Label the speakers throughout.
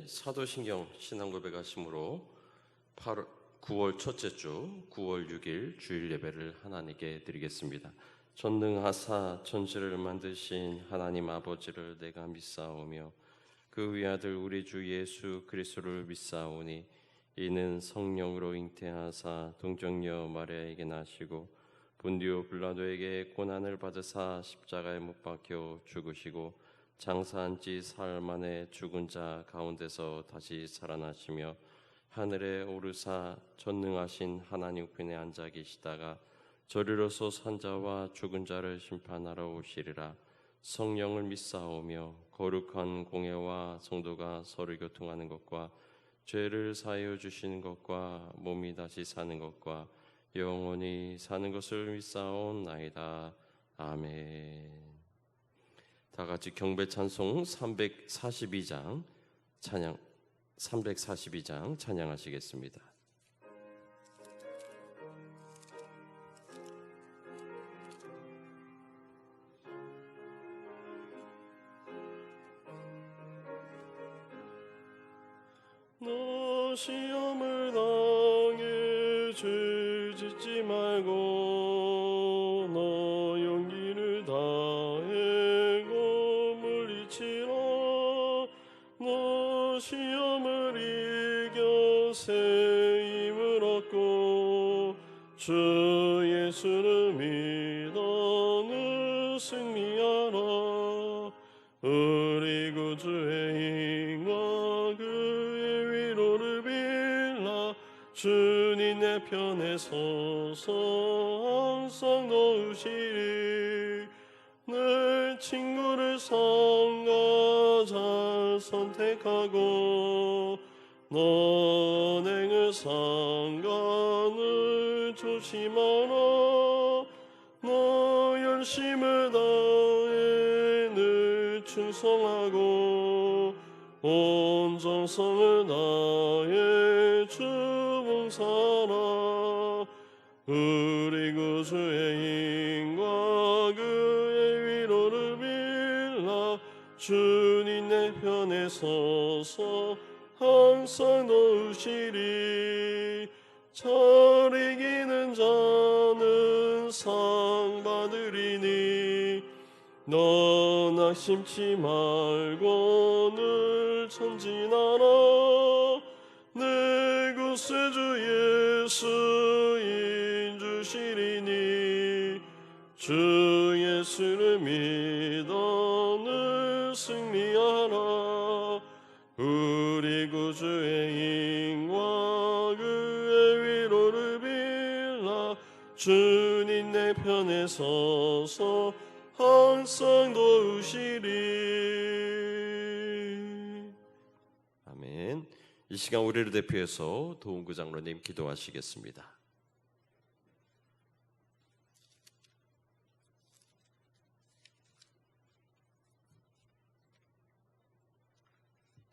Speaker 1: 사도신경 신앙고백하심으로 9월 첫째 주 9월 6일 주일 예배를 하나님께 드리겠습니다. 전능하사 천지를 만드신 하나님 아버지를 내가 믿사오며 그 위아들 우리 주 예수 그리스도를 믿사오니 이는 성령으로 잉태하사 동정녀 마리아에게 나시고 본디오 빌라도에게 고난을 받으사 십자가에 못 박혀 죽으시고 장사한 지 사흘 만에 죽은 자 가운데서 다시 살아나시며 하늘에 오르사 전능하신 하나님 우편에 앉아 계시다가 저리로서 산 자와 죽은 자를 심판하러 오시리라. 성령을 믿사오며 거룩한 공회와 성도가 서로 교통하는 것과 죄를 사하여 주시는 것과 몸이 다시 사는 것과 영원히 사는 것을 믿사옵나이다. 아멘. 다 같이 경배 찬송 342장 찬양하시겠습니다.
Speaker 2: 너 시험을 당해 죄 짓지 말고 너 용기를 다해 검을 이치라. 너 시험을 이겨 새 힘을 얻고 주 예수를 믿어 늘 승리하라. 우리 구주의 힘과 그의 위로를 빌라. 주님 내 편에 서서 항상 도우시리. 내 친구를 삼가 잘 선택하고 너행을 삼가 늘 조심하라. 너 열심을 다해 늘 충성하고 온 정성을 다해 주 봉사하라. 우리 구주의 힘과 그의 위로를 빌라. 주님 내 편에 서서 항상 도우시리. 잘 이기는 자는 상 받으리니 너 낙심치 말고 늘 전진하라. 내 구세주 예수 인주시리니 주 예수를 믿어 늘 승리하라. 우리 구주의 힘과 그의 위로를 빌라. 주님 내 편에 서서 항상 도우시리.
Speaker 1: 아멘. 이 시간 우리를 대표해서 도은구 장로님 기도하시겠습니다.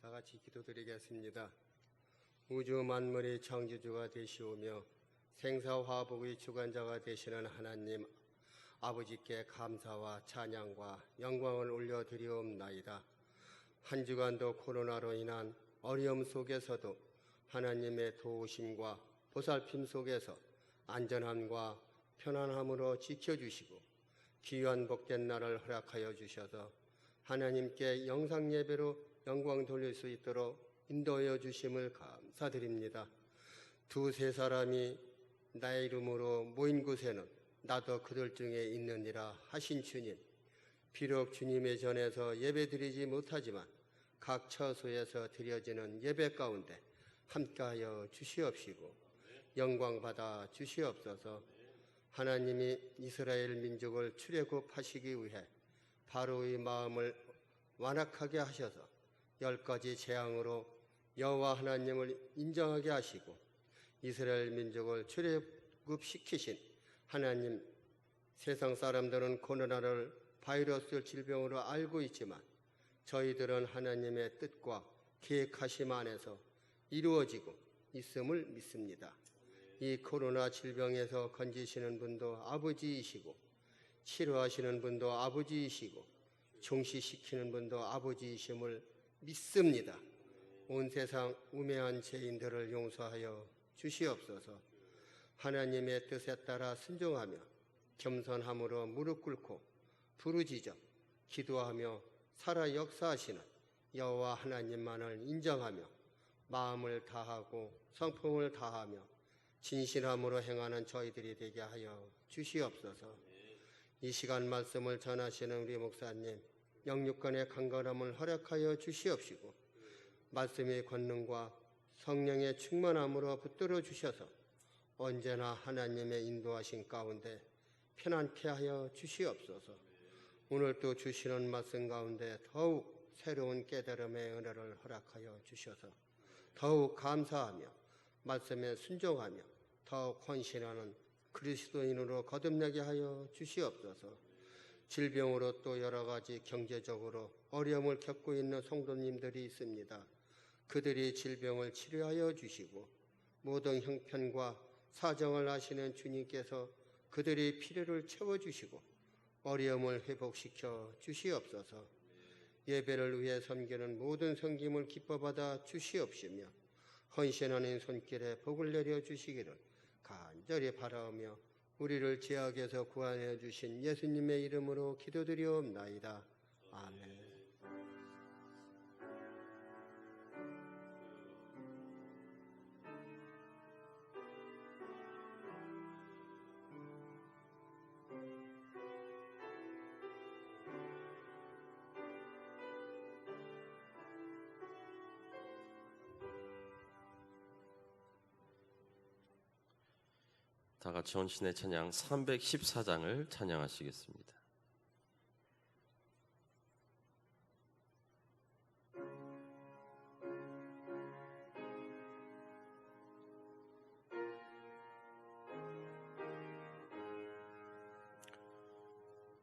Speaker 3: 다 같이 기도드리겠습니다. 우주 만물의 창조주가 되시오며 생사화복의 주관자가 되시는 하나님 아버지께 감사와 찬양과 영광을 올려드리옵나이다. 한 주간도 코로나로 인한 어려움 속에서도 하나님의 도우심과 보살핌 속에서 안전함과 편안함으로 지켜주시고 귀한 복된 날을 허락하여 주셔서 하나님께 영상 예배로 영광 돌릴 수 있도록 인도하여 주심을 감사드립니다. 두세 사람이 나의 이름으로 모인 곳에는 나도 그들 중에 있느니라 하신 주님, 비록 주님의 전에서 예배드리지 못하지만 각 처소에서 드려지는 예배 가운데 함께하여 주시옵시고 영광받아 주시옵소서. 하나님이 이스라엘 민족을 출애굽하시기 위해 바로의 마음을 완악하게 하셔서 10가지 재앙으로 여호와 하나님을 인정하게 하시고 이스라엘 민족을 출애굽시키신 하나님, 세상 사람들은 코로나를 바이러스 질병으로 알고 있지만 저희들은 하나님의 뜻과 계획하심 안에서 이루어지고 있음을 믿습니다. 이 코로나 질병에서 건지시는 분도 아버지이시고 치료하시는 분도 아버지이시고 종시시키는 분도 아버지이심을 믿습니다. 온 세상 우매한 죄인들을 용서하여 주시옵소서. 하나님의 뜻에 따라 순종하며 겸손함으로 무릎 꿇고 부르짖어 기도하며 살아 역사하시는 여호와 하나님만을 인정하며 마음을 다하고 성품을 다하며 진실함으로 행하는 저희들이 되게 하여 주시옵소서. 이 시간 말씀을 전하시는 우리 목사님 영육간의 강건함을 허락하여 주시옵시고 말씀의 권능과 성령의 충만함으로 붙들어 주셔서 언제나 하나님의 인도하신 가운데 편안케 하여 주시옵소서. 오늘 또 주시는 말씀 가운데 더욱 새로운 깨달음의 은혜를 허락하여 주셔서 더욱 감사하며 말씀에 순종하며 더욱 헌신하는 그리스도인으로 거듭나게 하여 주시옵소서. 질병으로 또 여러 가지 경제적으로 어려움을 겪고 있는 성도님들이 있습니다. 그들이 질병을 치료하여 주시고 모든 형편과 사정을 아시는 주님께서 그들의 필요를 채워주시고 어려움을 회복시켜 주시옵소서. 예배를 위해 섬기는 모든 섬김을 기뻐받아 주시옵시며 헌신하는 손길에 복을 내려 주시기를 간절히 바라오며 우리를 죄악에서 구원해 주신 예수님의 이름으로 기도드리옵나이다. 아멘.
Speaker 1: 다 같이 헌신의 찬양 314장을 찬양하시겠습니다.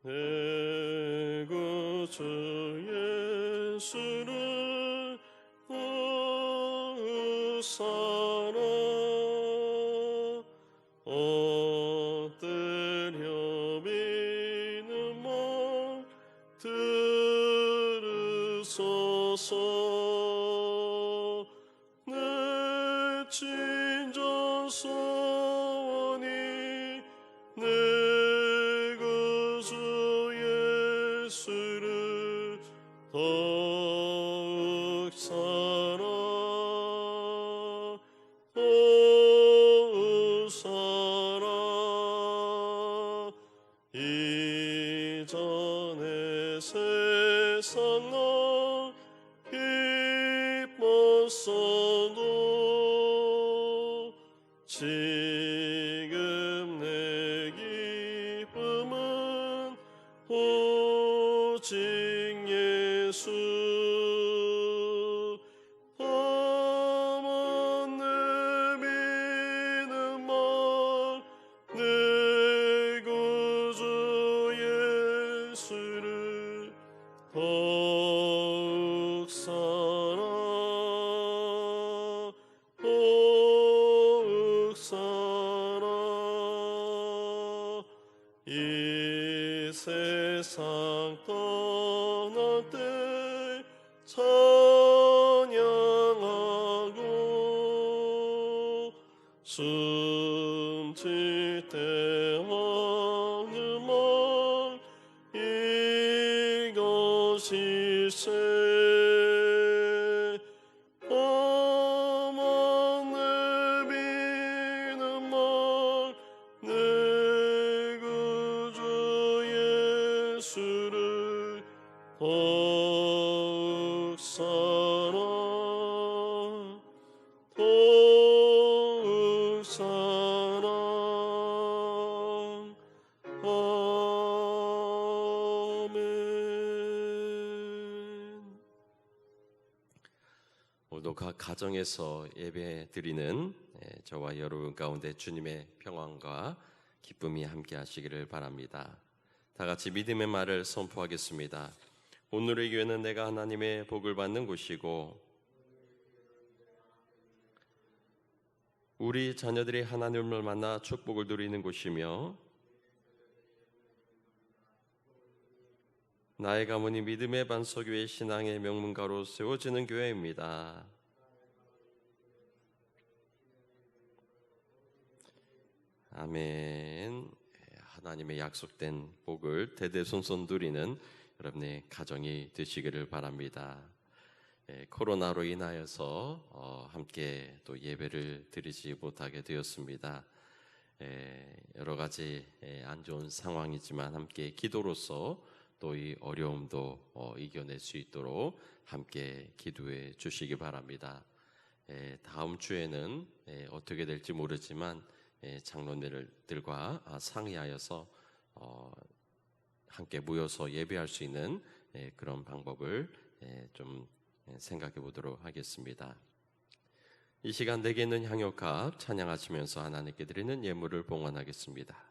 Speaker 2: 내 구주 예수를 의사라 엎드려 믿음을 들으소서. 내 친정 소원이 내 구주 예수를 더욱 사랑 이전에 세상 너 기뻤어도 지금 내 기쁨은 오직 예수. 다만 내 믿음만 내 구주 예수를 더욱 사랑 더욱 사랑. 이 세상 떠날 때 찬양하고 숨질 때 하늘만 이것일세. 다만 내 믿음만 내 구주 예수를 더욱 사랑 더욱 사랑. 아멘.
Speaker 1: 오늘도 각 가정에서 예배 드리는 저와 여러분 가운데 주님의 평안과 기쁨이 함께 하시기를 바랍니다. 다 같이 믿음의 말을 선포하겠습니다. 오늘의 교회는 내가 하나님의 복을 받는 곳이고 우리 자녀들이 하나님을 만나 축복을 누리는 곳이며 나의 가문이 믿음의 반석 위에 신앙의 명문가로 세워지는 교회입니다. 아멘. 하나님의 약속된 복을 대대손손 누리는 여러분의 가정이 되시기를 바랍니다. 코로나로 인하여서 함께 또 예배를 드리지 못하게 되었습니다. 여러 가지 안 좋은 상황이지만 함께 기도로서 또 이 어려움도 이겨낼 수 있도록 함께 기도해 주시기 바랍니다. 다음 주에는 어떻게 될지 모르지만 장로님들과 상의하여서 함께 모여서 예배할 수 있는 그런 방법을 좀 생각해 보도록 하겠습니다. 이 시간 내게 있는 향유값 찬양하시면서 하나님께 드리는 예물을 봉헌하겠습니다.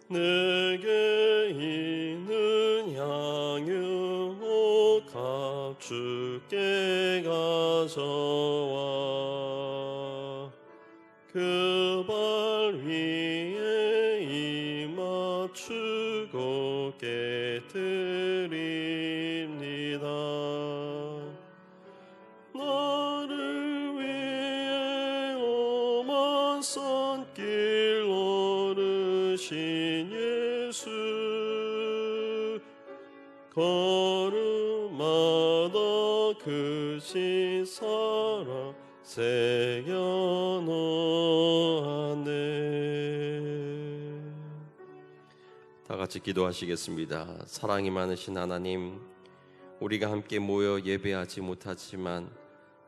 Speaker 2: 내게 있는 향유 값 주께 가져와 그 발 위에 이 맞추고 깨뜨립니다. 나를 위해 험한 산길 오르신 예수 걸음마다 크신 사랑 새겨놓았네.
Speaker 1: 다 같이 기도하시겠습니다. 사랑이 많으신 하나님, 우리가 함께 모여 예배하지 못하지만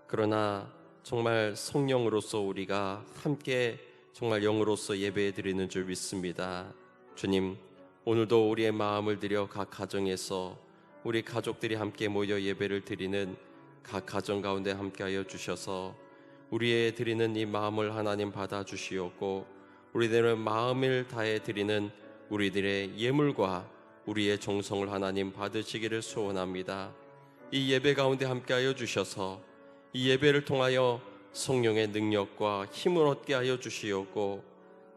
Speaker 1: 그러나 정말 성령으로서 우리가 함께 정말 영으로서 예배해 드리는 줄 믿습니다. 주님, 오늘도 우리의 마음을 들여 각 가정에서 우리 가족들이 함께 모여 예배를 드리는 각 가정 가운데 함께하여 주셔서 우리의 드리는 이 마음을 하나님 받아 주시옵고 우리들의 마음을 다해 드리는 우리들의 예물과 우리의 정성을 하나님 받으시기를 소원합니다. 이 예배 가운데 함께하여 주셔서 이 예배를 통하여 성령의 능력과 힘을 얻게 하여 주시옵고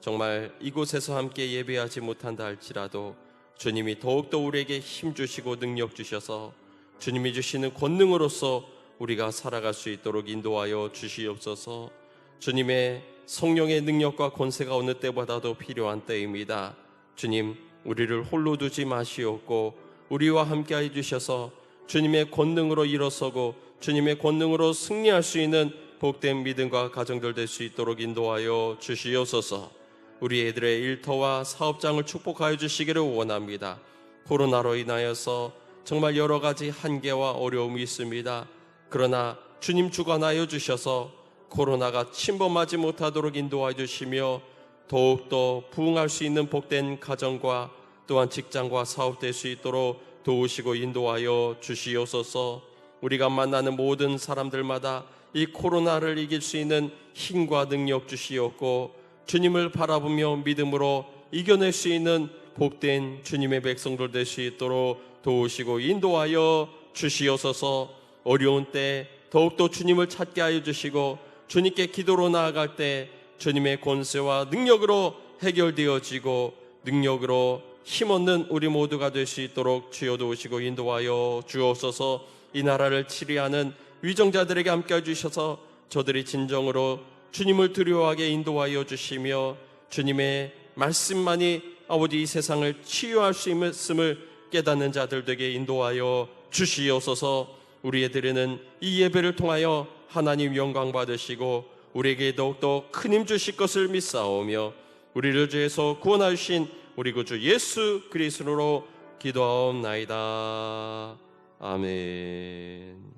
Speaker 1: 정말 이곳에서 함께 예배하지 못한다 할지라도 주님이 더욱더 우리에게 힘 주시고 능력 주셔서 주님이 주시는 권능으로서 우리가 살아갈 수 있도록 인도하여 주시옵소서. 주님의 성령의 능력과 권세가 어느 때보다도 필요한 때입니다. 주님, 우리를 홀로 두지 마시옵고 우리와 함께해 주셔서 주님의 권능으로 일어서고 주님의 권능으로 승리할 수 있는 복된 믿음과 가정들 될 수 있도록 인도하여 주시옵소서. 우리 애들의 일터와 사업장을 축복하여 주시기를 원합니다. 코로나로 인하여서 정말 여러 가지 한계와 어려움이 있습니다. 그러나 주님 주관하여 주셔서 코로나가 침범하지 못하도록 인도하여 주시며 더욱더 부흥할 수 있는 복된 가정과 또한 직장과 사업 될 수 있도록 도우시고 인도하여 주시옵소서. 우리가 만나는 모든 사람들마다 이 코로나를 이길 수 있는 힘과 능력 주시옵고 주님을 바라보며 믿음으로 이겨낼 수 있는 복된 주님의 백성들 될 수 있도록 도우시고 인도하여 주시옵소서. 어려운 때 더욱더 주님을 찾게 하여 주시고 주님께 기도로 나아갈 때 주님의 권세와 능력으로 해결되어지고 능력으로 힘없는 우리 모두가 될 수 있도록 주여 도우시고 인도하여 주옵소서. 이 나라를 치리하는 위정자들에게 함께해 주셔서 저들이 진정으로 주님을 두려워하게 인도하여 주시며 주님의 말씀만이 아버지 이 세상을 치유할 수 있음을 깨닫는 자들 되게 인도하여 주시옵소서. 우리의 드리는 이 예배를 통하여 하나님 영광 받으시고 우리에게 더욱더 큰 힘 주실 것을 믿사오며 우리를 죄에서 구원하신 우리 구주 예수 그리스도로 기도하옵나이다. 아멘.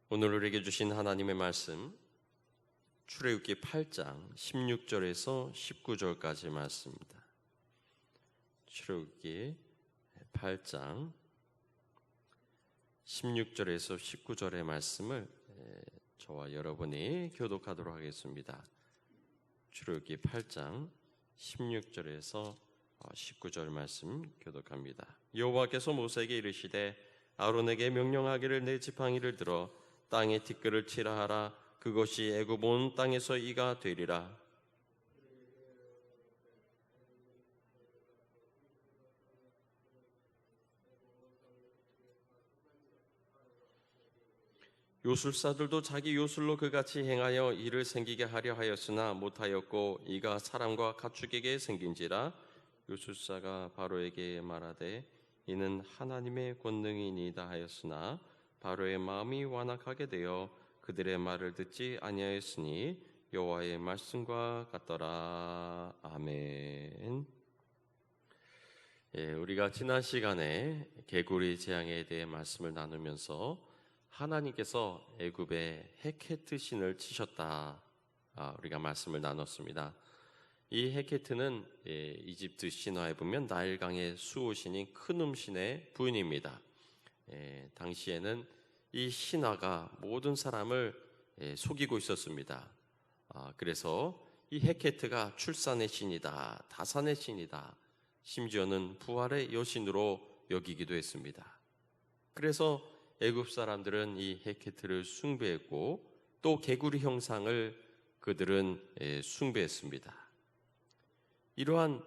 Speaker 1: 오늘 우리에게 주신 하나님의 말씀 출애굽기 8장 16절에서 19절까지 말씀입니다. 출애굽기 8장 16절에서 19절의 말씀을 저와 여러분이 교독하도록 하겠습니다. 출애굽기 8장 16절에서 19절 말씀 교독합니다. 여호와께서 모세에게 이르시되 아론에게 명령하기를 내 지팡이를 들어 땅에 티끌을 치라 하라. 그것이 애굽 온 땅에서 이가 되리라. 요술사들도 자기 요술로 그같이 행하여 이를 생기게 하려 하였으나 못하였고 이가 사람과 가축에게 생긴지라. 요술사가 바로에게 말하되 이는 하나님의 권능이니이다 하였으나 바로의 마음이 완악하게 되어 그들의 말을 듣지 아니하였으니 여호와의 말씀과 같더라. 아멘. 우리가 지난 시간에 개구리 재앙에 대해 말씀을 나누면서 하나님께서 애굽에 헤케트 신을 치셨다, 우리가 말씀을 나눴습니다. 이 헤케트는 이집트 신화에 보면 나일강의 수호신인 크눔 신의 부인입니다. 당시에는 이 신화가 모든 사람을 속이고 있었습니다. 그래서 이 헤케트가 출산의 신이다, 다산의 신이다, 심지어는 부활의 여신으로 여기기도 했습니다. 그래서 애굽 사람들은 이 헤케트를 숭배했고 또 개구리 형상을 그들은 숭배했습니다. 이러한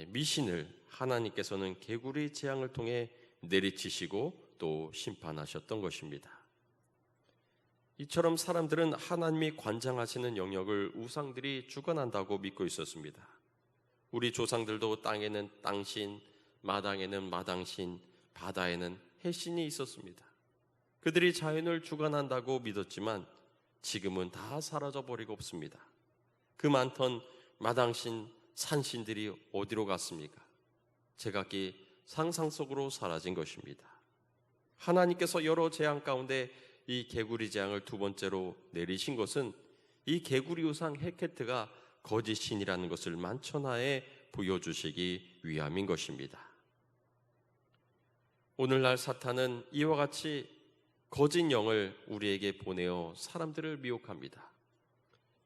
Speaker 1: 미신을 하나님께서는 개구리 재앙을 통해 내리치시고 또 심판하셨던 것입니다. 이처럼 사람들은 하나님이 관장하시는 영역을 우상들이 주관한다고 믿고 있었습니다. 우리 조상들도 땅에는 땅신, 마당에는 마당신, 바다에는 해신이 있었습니다. 그들이 자연을 주관한다고 믿었지만 지금은 다 사라져버리고 없습니다. 그 많던 마당신, 산신들이 어디로 갔습니까? 제각기 상상 속으로 사라진 것입니다. 하나님께서 여러 재앙 가운데 이 개구리 재앙을 두 번째로 내리신 것은 이 개구리 우상 헤케트가 거짓 신이라는 것을 만천하에 보여주시기 위함인 것입니다. 오늘날 사탄은 이와 같이 거짓 영을 우리에게 보내어 사람들을 미혹합니다.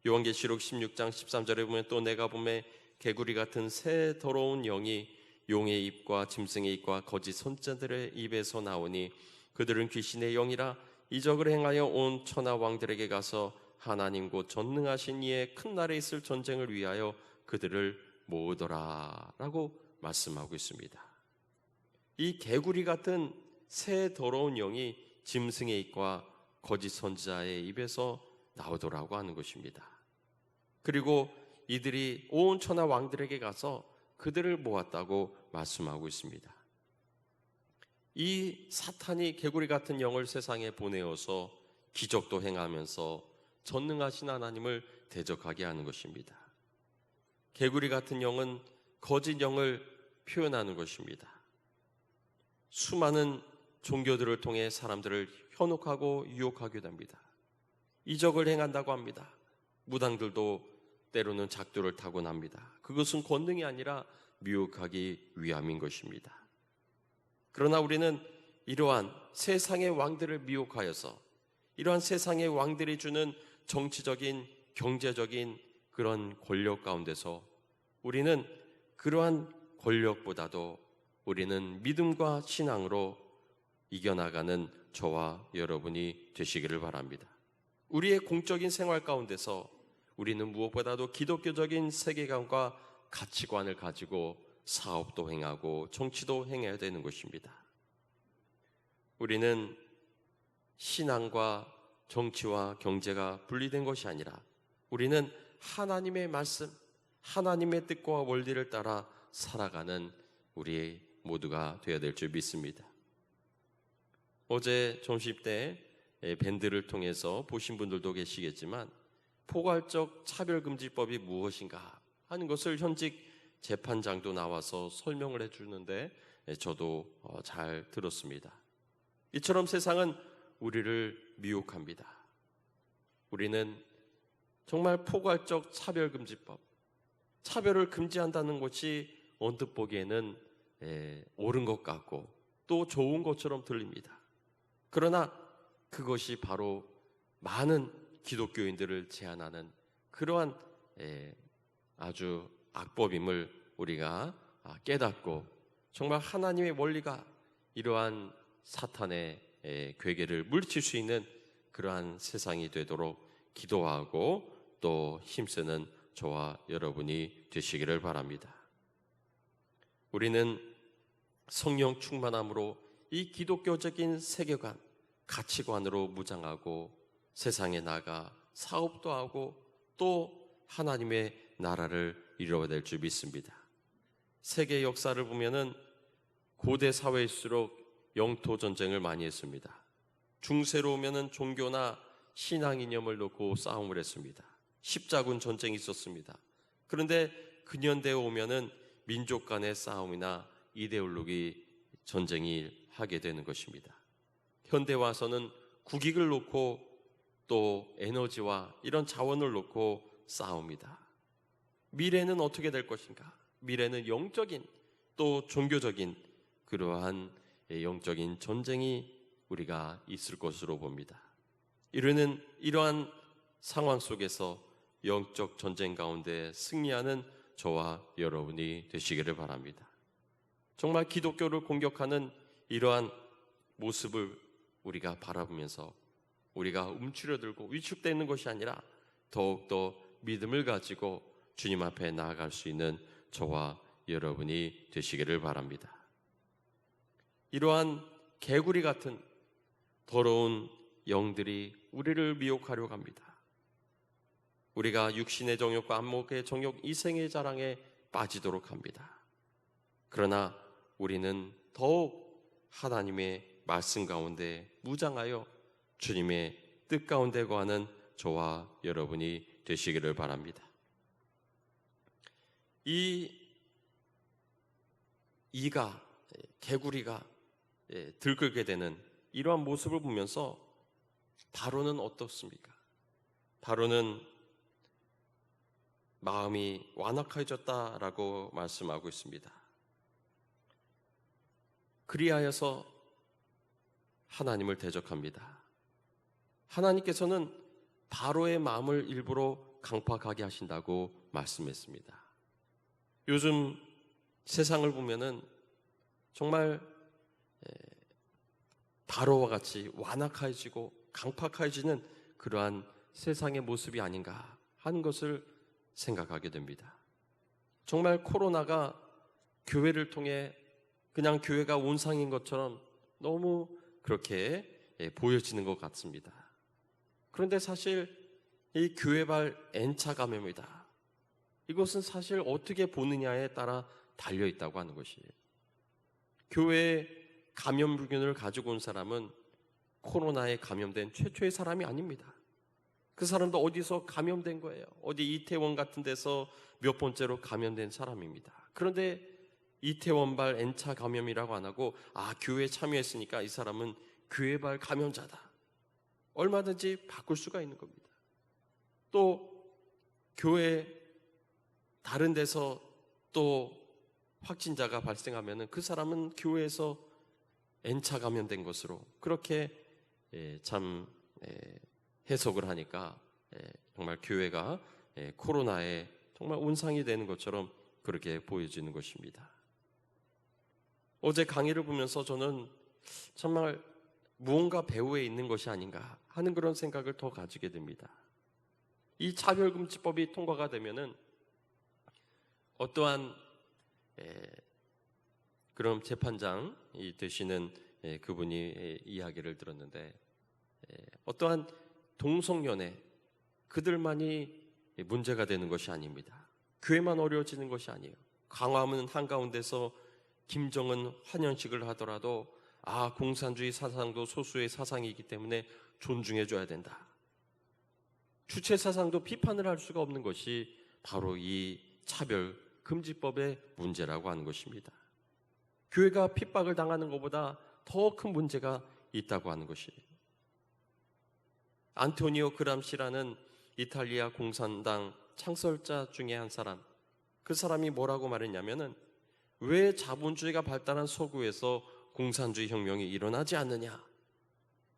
Speaker 1: 요한계시록 16장 13절에 보면 또 내가 보매 개구리 같은 새 더러운 영이 용의 입과 짐승의 입과 거짓 선자들의 입에서 나오니 그들은 귀신의 영이라 이적을 행하여 온 천하 왕들에게 가서 하나님 곧 전능하신 이의 큰 날에 있을 전쟁을 위하여 그들을 모으더라 라고 말씀하고 있습니다. 이 개구리 같은 새 더러운 영이 짐승의 입과 거짓 선지자의 입에서 나오더라고 하는 것입니다. 그리고 이들이 온 천하 왕들에게 가서 그들을 모았다고 말씀하고 있습니다. 이 사탄이 개구리 같은 영을 세상에 보내어서 기적도 행하면서 전능하신 하나님을 대적하게 하는 것입니다. 개구리 같은 영은 거짓 영을 표현하는 것입니다. 수많은 종교들을 통해 사람들을 현혹하고 유혹하기도 합니다. 이적을 행한다고 합니다. 무당들도 때로는 작두를 타곤 합니다. 그것은 권능이 아니라 미혹하기 위함인 것입니다. 그러나 우리는 이러한 세상의 왕들을 미혹하여서 이러한 세상의 왕들이 주는 정치적인, 경제적인 그런 권력 가운데서 우리는 그러한 권력보다도 우리는 믿음과 신앙으로 이겨나가는 저와 여러분이 되시기를 바랍니다. 우리의 공적인 생활 가운데서 우리는 무엇보다도 기독교적인 세계관과 가치관을 가지고 사업도 행하고 정치도 행해야 되는 것입니다. 우리는 신앙과 정치와 경제가 분리된 것이 아니라 우리는 하나님의 말씀, 하나님의 뜻과 원리를 따라 살아가는 우리 모두가 되어야 될 줄 믿습니다. 어제 점심때 밴드를 통해서 보신 분들도 계시겠지만 포괄적 차별금지법이 무엇인가 하는 것을 현직 재판장도 나와서 설명을 해주는데 저도 잘 들었습니다. 이처럼 세상은 우리를 미혹합니다. 우리는 정말 포괄적 차별금지법, 차별을 금지한다는 것이 언뜻 보기에는 옳은 것 같고 또 좋은 것처럼 들립니다. 그러나 그것이 바로 많은 기독교인들을 제한하는 그러한 아주 악법임을 우리가 깨닫고 정말 하나님의 원리가 이러한 사탄의 괴계를 물리칠 수 있는 그러한 세상이 되도록 기도하고 또 힘쓰는 저와 여러분이 되시기를 바랍니다. 우리는 성령 충만함으로 이 기독교적인 세계관, 가치관으로 무장하고 세상에 나가 사업도 하고 또 하나님의 나라를 이루어낼 줄 믿습니다. 세계 역사를 보면은 고대 사회일수록 영토 전쟁을 많이 했습니다. 중세로 오면은 종교나 신앙 이념을 놓고 싸움을 했습니다. 십자군 전쟁이 있었습니다. 그런데 근현대에 오면은 민족 간의 싸움이나 이데올로기 전쟁이 하게 되는 것입니다. 현대 와서는 국익을 놓고 또 에너지와 이런 자원을 놓고 싸웁니다. 미래는 어떻게 될 것인가? 미래는 영적인 또 종교적인 그러한 영적인 전쟁이 우리가 있을 것으로 봅니다. 이러한 상황 속에서 영적 전쟁 가운데 승리하는 저와 여러분이 되시기를 바랍니다. 정말 기독교를 공격하는 이러한 모습을 우리가 바라보면서 우리가 움츠러들고 위축되는 것이 아니라 더욱더 믿음을 가지고 주님 앞에 나아갈 수 있는 저와 여러분이 되시기를 바랍니다. 이러한 개구리 같은 더러운 영들이 우리를 미혹하려고 합니다. 우리가 육신의 정욕과 안목의 정욕, 이생의 자랑에 빠지도록 합니다. 그러나 우리는 더욱 하나님의 말씀 가운데 무장하여 주님의 뜻 가운데 거하는 저와 여러분이 되시기를 바랍니다. 개구리가 들끓게 되는 이러한 모습을 보면서 바로는 어떻습니까? 바로는 마음이 완악해졌다라고 말씀하고 있습니다. 그리하여서 하나님을 대적합니다. 하나님께서는 바로의 마음을 일부러 강팍하게 하신다고 말씀했습니다. 요즘 세상을 보면은 정말 바로와 같이 완악해지고 강팍해지는 그러한 세상의 모습이 아닌가 하는 것을 생각하게 됩니다. 정말 코로나가 교회를 통해 그냥 교회가 온상인 것처럼 너무 그렇게 보여지는 것 같습니다. 그런데 사실 이 교회발 N차 감염이다. 이것은 사실 어떻게 보느냐에 따라 달려 있다고 하는 것이에요. 교회에 감염균을 가지고 온 사람은 코로나에 감염된 최초의 사람이 아닙니다. 그 사람도 어디서 감염된 거예요. 어디 이태원 같은 데서 몇 번째로 감염된 사람입니다. 그런데 이태원발 N차 감염이라고 안 하고 교회에 참여했으니까 이 사람은 교회발 감염자다. 얼마든지 바꿀 수가 있는 겁니다. 또 교회 다른 데서 또 확진자가 발생하면 그 사람은 교회에서 N차 감염된 것으로 그렇게 참 해석을 하니까 정말 교회가 코로나에 정말 온상이 되는 것처럼 그렇게 보여지는 것입니다. 어제 강의를 보면서 저는 정말 무언가 배후에 있는 것이 아닌가 하는 그런 생각을 더 가지게 됩니다. 이 차별금지법이 통과가 되면은 어떠한 그럼 재판장이 되시는 그분이 이야기를 들었는데 어떠한 동성연애 그들만이 문제가 되는 것이 아닙니다. 교회만 어려워지는 것이 아니에요. 광화문 한가운데서 김정은 환영식을 하더라도 공산주의 사상도 소수의 사상이기 때문에 존중해줘야 된다. 주체 사상도 비판을 할 수가 없는 것이 바로 이 차별금지법의 문제라고 하는 것입니다. 교회가 핍박을 당하는 것보다 더 큰 문제가 있다고 하는 것이에요. 안토니오 그람시라는 이탈리아 공산당 창설자 중에 한 사람, 그 사람이 뭐라고 말했냐면은 왜 자본주의가 발달한 서구에서 공산주의 혁명이 일어나지 않느냐?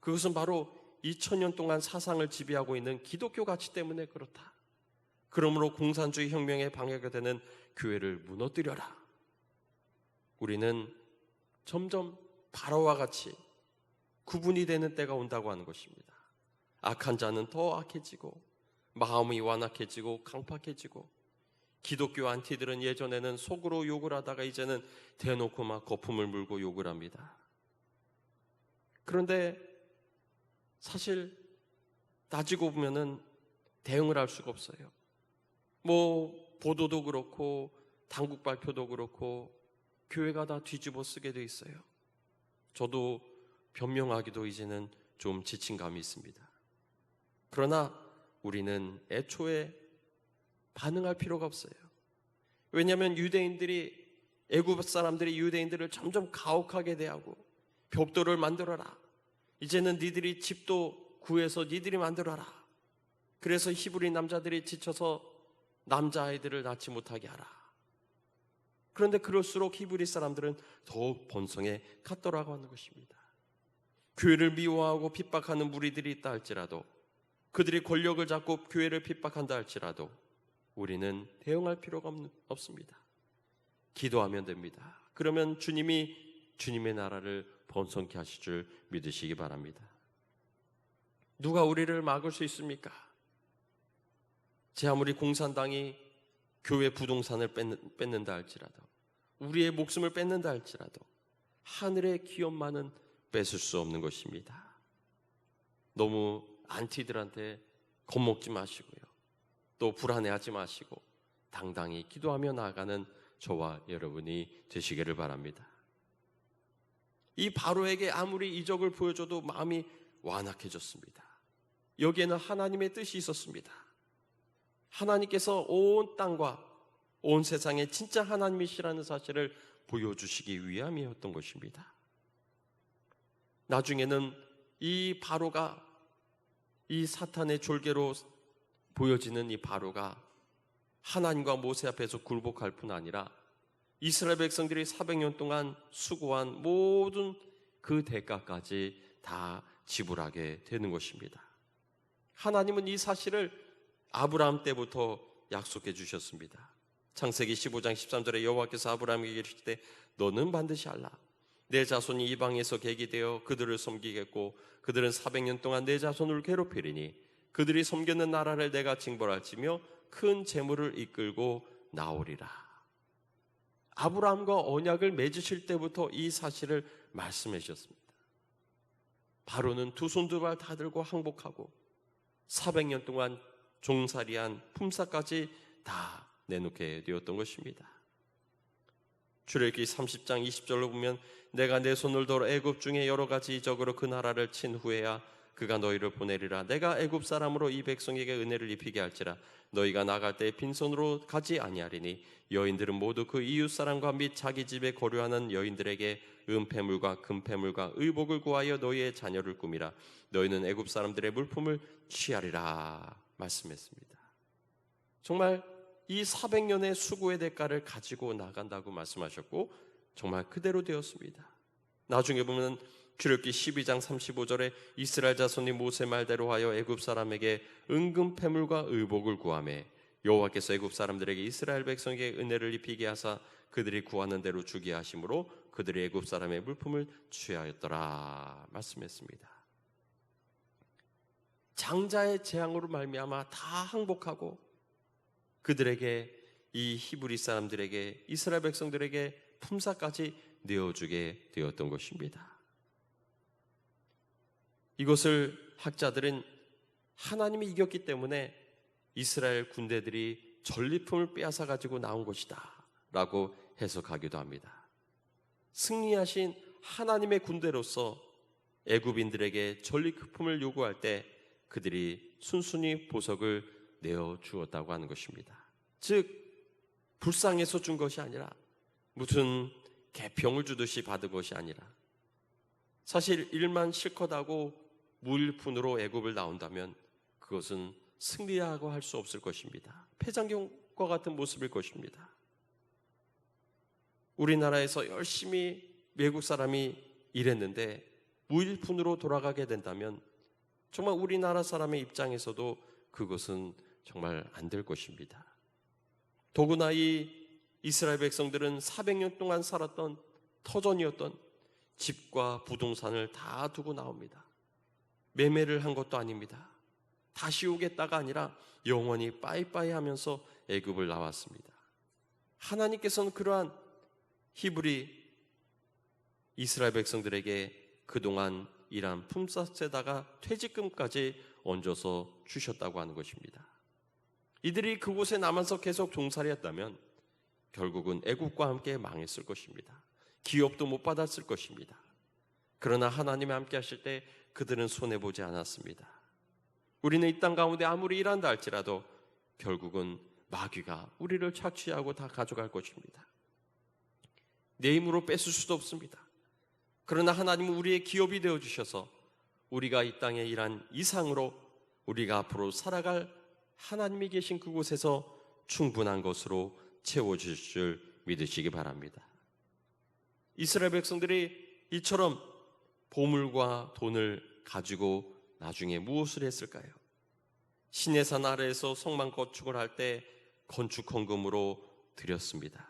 Speaker 1: 그것은 바로 2000년 동안 사상을 지배하고 있는 기독교 가치 때문에 그렇다. 그러므로 공산주의 혁명의 방해가 되는 교회를 무너뜨려라. 우리는 점점 바로와 같이 구분이 되는 때가 온다고 하는 것입니다. 악한 자는 더 악해지고 마음이 완악해지고 강팍해지고 기독교 안티들은 예전에는 속으로 욕을 하다가 이제는 대놓고 막 거품을 물고 욕을 합니다. 그런데 사실 따지고 보면은 대응을 할 수가 없어요. 뭐 보도도 그렇고 당국 발표도 그렇고 교회가 다 뒤집어 쓰게 돼 있어요. 저도 변명하기도 이제는 좀 지친 감이 있습니다. 그러나 우리는 애초에 반응할 필요가 없어요. 왜냐하면 유대인들이, 애굽 사람들이 유대인들을 점점 가혹하게 대하고 벽돌을 만들어라, 이제는 니들이 집도 구해서 니들이 만들어라, 그래서 히브리 남자들이 지쳐서 남자아이들을 낳지 못하게 하라. 그런데 그럴수록 히브리 사람들은 더욱 번성해 갔더라고 하는 것입니다. 교회를 미워하고 핍박하는 무리들이 있다 할지라도, 그들이 권력을 잡고 교회를 핍박한다 할지라도 우리는 대응할 필요가 없습니다. 기도하면 됩니다. 그러면 주님이 주님의 나라를 번성케 하실 줄 믿으시기 바랍니다. 누가 우리를 막을 수 있습니까? 제 아무리 공산당이 교회 부동산을 뺏는다 할지라도, 우리의 목숨을 뺏는다 할지라도 하늘의 기업만은 뺏을 수 없는 것입니다. 너무 안티들한테 겁먹지 마시고요, 또 불안해하지 마시고 당당히 기도하며 나아가는 저와 여러분이 되시기를 바랍니다. 이 바로에게 아무리 이적을 보여줘도 마음이 완악해졌습니다. 여기에는 하나님의 뜻이 있었습니다. 하나님께서 온 땅과 온 세상에 진짜 하나님이시라는 사실을 보여주시기 위함이었던 것입니다. 나중에는 이 바로가, 이 사탄의 졸개로 보여지는 이 바로가 하나님과 모세 앞에서 굴복할 뿐 아니라 이스라엘 백성들이 400년 동안 수고한 모든 그 대가까지 다 지불하게 되는 것입니다. 하나님은 이 사실을 아브라함 때부터 약속해 주셨습니다. 창세기 15장 13절에 여호와께서 아브라함에게 이르시되 너는 반드시 알라. 내 자손이 이방에서 객이 되어 그들을 섬기겠고 그들은 400년 동안 내 자손을 괴롭히리니 그들이 섬겼는 나라를 내가 징벌할지며 큰 재물을 이끌고 나오리라. 아브라함과 언약을 맺으실 때부터 이 사실을 말씀해 주셨습니다. 바로는 두 손 두 발 다 들고 항복하고 400년 동안 종살이한 품삯까지 다 내놓게 되었던 것입니다. 출애굽기 30장 20절로 보면 내가 내 손을 들어 애굽 중에 여러 가지 이적으로 그 나라를 친 후에야 그가 너희를 보내리라. 내가 애굽 사람으로 이 백성에게 은혜를 입히게 할지라. 너희가 나갈 때 빈손으로 가지 아니하리니 여인들은 모두 그 이웃 사람과 및 자기 집에 거류하는 여인들에게 은폐물과 금폐물과 의복을 구하여 너희의 자녀를 꾸미라. 너희는 애굽 사람들의 물품을 취하리라 말씀했습니다. 정말 이 400년의 수고의 대가를 가지고 나간다고 말씀하셨고 정말 그대로 되었습니다. 나중에 보면 출애굽기 12장 35절에 이스라엘 자손이 모세 말대로 하여 애굽 사람에게 은금 패물과 의복을 구하매 여호와께서 애굽 사람들에게 이스라엘 백성에게 은혜를 입히게 하사 그들이 구하는 대로 주게 하심으로 그들이 애굽 사람의 물품을 취하였더라 말씀했습니다. 장자의 재앙으로 말미암아 다 항복하고 그들에게, 이 히브리 사람들에게, 이스라엘 백성들에게 품삯까지 내어주게 되었던 것입니다. 이것을 학자들은 하나님이 이겼기 때문에 이스라엘 군대들이 전리품을 빼앗아 가지고 나온 것이다 라고 해석하기도 합니다. 승리하신 하나님의 군대로서 애굽인들에게 전리품을 요구할 때 그들이 순순히 보석을 내어주었다고 하는 것입니다. 즉 불쌍해서 준 것이 아니라 무슨 개평을 주듯이 받은 것이 아니라 사실 일만 실컷 하고 무일푼으로 애굽을 나온다면 그것은 승리하고 할 수 없을 것입니다. 패장경과 같은 모습일 것입니다. 우리나라에서 열심히 외국 사람이 일했는데 무일푼으로 돌아가게 된다면 정말 우리나라 사람의 입장에서도 그것은 정말 안 될 것입니다. 더구나 이 이스라엘 백성들은 400년 동안 살았던 터전이었던 집과 부동산을 다 두고 나옵니다. 매매를 한 것도 아닙니다. 다시 오겠다가 아니라 영원히 빠이빠이 하면서 애굽을 나왔습니다. 하나님께서는 그러한 히브리 이스라엘 백성들에게 그동안 일한 품삯에다가 퇴직금까지 얹어서 주셨다고 하는 것입니다. 이들이 그곳에 남아서 계속 종살이 했다면 결국은 애굽과 함께 망했을 것입니다. 기업도 못 받았을 것입니다. 그러나 하나님이 함께 하실 때 그들은 손해보지 않았습니다. 우리는 이 땅 가운데 아무리 일한다 할지라도 결국은 마귀가 우리를 착취하고 다 가져갈 것입니다. 내 힘으로 뺏을 수도 없습니다. 그러나 하나님은 우리의 기업이 되어주셔서 우리가 이 땅에 일한 이상으로 우리가 앞으로 살아갈 하나님이 계신 그곳에서 충분한 것으로 채워주실 줄 믿으시기 바랍니다. 이스라엘 백성들이 이처럼 보물과 돈을 가지고 나중에 무엇을 했을까요? 시내산 아래에서 성막 건축을 할 때 건축 헌금으로 드렸습니다.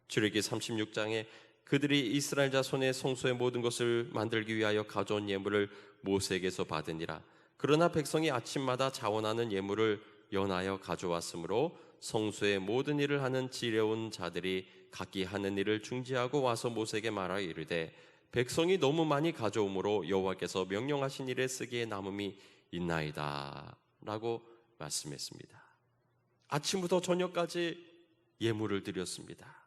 Speaker 1: 출애굽기 36장에 그들이 이스라엘 자손의 성소의 모든 것을 만들기 위하여 가져온 예물을 모세에게서 받으니라. 그러나 백성이 아침마다 자원하는 예물을 연하여 가져왔으므로 성소의 모든 일을 하는 지혜로운 자들이 각기 하는 일을 중지하고 와서 모세에게 말하여 이르되 백성이 너무 많이 가져오므로 여호와께서 명령하신 일에 쓰기에 남음이 있나이다 라고 말씀했습니다. 아침부터 저녁까지 예물을 드렸습니다.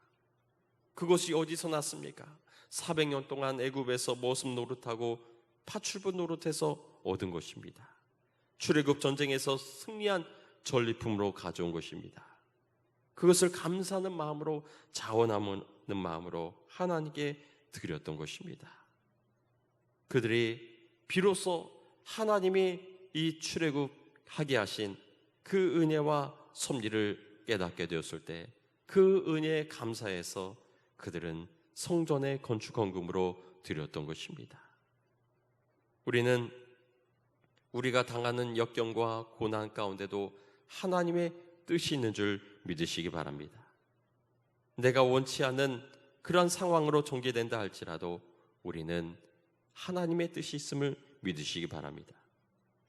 Speaker 1: 그것이 어디서 났습니까? 400년 동안 애굽에서 모습 노릇하고 파출부 노릇해서 얻은 것입니다. 출애굽 전쟁에서 승리한 전리품으로 가져온 것입니다. 그것을 감사하는 마음으로 자원하는 마음으로 하나님께 드렸던 것입니다. 그들이 비로소 하나님이 이 출애굽하게 하신 그 은혜와 섭리를 깨닫게 되었을 때 그 은혜에 감사해서 그들은 성전의 건축 헌금으로 드렸던 것입니다. 우리는 우리가 당하는 역경과 고난 가운데도 하나님의 뜻이 있는 줄 믿으시기 바랍니다. 내가 원치 않는 그런 상황으로 전개된다 할지라도 우리는 하나님의 뜻이 있음을 믿으시기 바랍니다.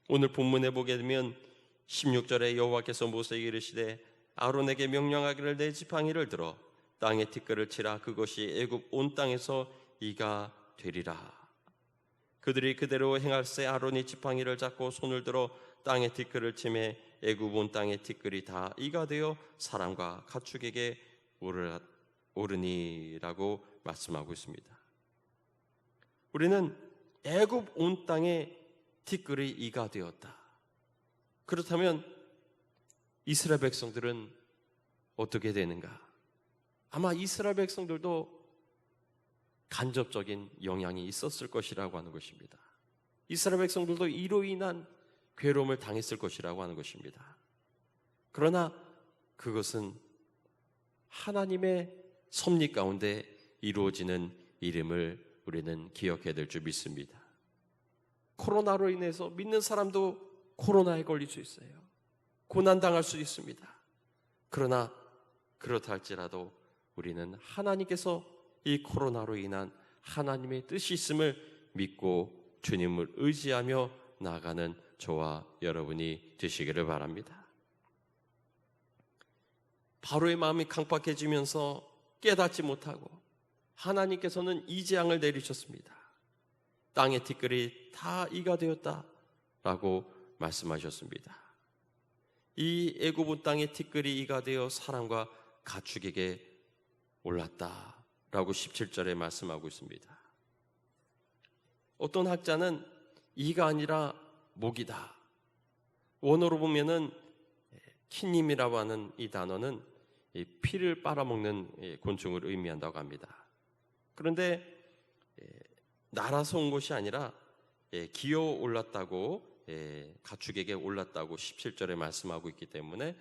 Speaker 1: 오늘 본문에 보게 되면 16절에 여호와께서 모세에게 이르시되 아론에게 명령하기를 내 지팡이를 들어 땅에 티끌을 치라. 그것이 애굽 온 땅에서 이가 되리라. 그들이 그대로 행할세 아론이 지팡이를 잡고 손을 들어 땅에 티끌을 치매 애굽 온 땅의 티끌이 다 이가 되어 사람과 가축에게 오르니라고 말씀하고 있습니다. 우리는 애굽 온 땅에 티끌이 이가 되었다. 그렇다면 이스라엘 백성들은 어떻게 되는가? 아마 이스라엘 백성들도 간접적인 영향이 있었을 것이라고 하는 것입니다. 이스라엘 백성들도 이로 인한 괴로움을 당했을 것이라고 하는 것입니다. 그러나 그것은 하나님의 섭리 가운데 이루어지는 일임을 우리는 기억해야 될 줄 믿습니다. 코로나로 인해서 믿는 사람도 코로나에 걸릴 수 있어요. 고난당할 수 있습니다. 그러나 그렇다 할지라도 우리는 하나님께서 이 코로나로 인한 하나님의 뜻이 있음을 믿고 주님을 의지하며 나아가는 저와 여러분이 되시기를 바랍니다. 바로의 마음이 강팍해지면서 깨닫지 못하고 하나님께서는 이 재앙을 내리셨습니다. 땅의 티끌이 다 이가 되었다라고 말씀하셨습니다. 이 애굽 온 땅의 티끌이 이가 되어 사람과 가축에게 올랐다라고 17절에 말씀하고 있습니다. 어떤 학자는 이가 아니라 목이다. 원어로 보면은 키님이라고 하는 이 단어는 피를 빨아먹는 곤충을 의미한다고 합니다. 그런데 날아서 온 것이 아니라 기어 올랐다고 가축에게 올랐다고 17절에 말씀하고 있기 때문에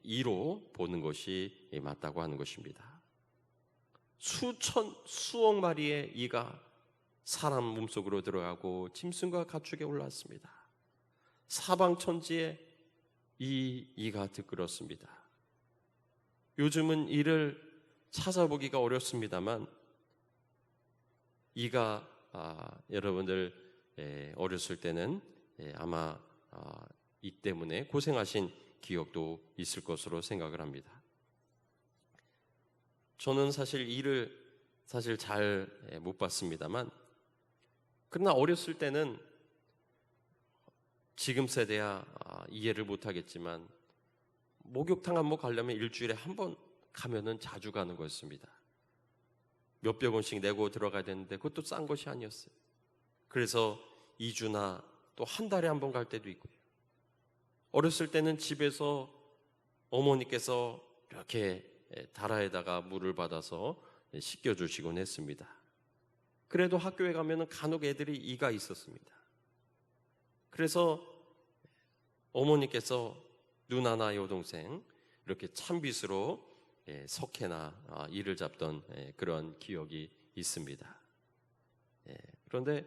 Speaker 1: 이로 보는 것이 맞다고 하는 것입니다. 수억 마리의 이가 사람 몸속으로 들어가고 짐승과 가축에 올랐습니다. 사방 천지에 이 이가 들끓었습니다. 요즘은 이를 찾아보기가 어렵습니다만 이가 여러분들 어렸을 때는 아마 이 때문에 고생하신 기억도 있을 것으로 생각을 합니다. 저는 사실 이를 잘 못 봤습니다만 그러나 어렸을 때는 지금 세대야 이해를 못하겠지만 목욕탕 한번 가려면 일주일에 한 번 가면은 자주 가는 거였습니다. 몇백 원씩 내고 들어가야 되는데 그것도 싼 것이 아니었어요. 그래서 2주나 또 한 달에 한 번 갈 때도 있고요. 어렸을 때는 집에서 어머니께서 이렇게 다라에다가 물을 받아서 씻겨주시곤 했습니다. 그래도 학교에 가면은 간혹 애들이 이가 있었습니다. 그래서 어머니께서 누나나 여동생 이렇게 찬빗으로 석회나 이를 잡던 그런 기억이 있습니다. 그런데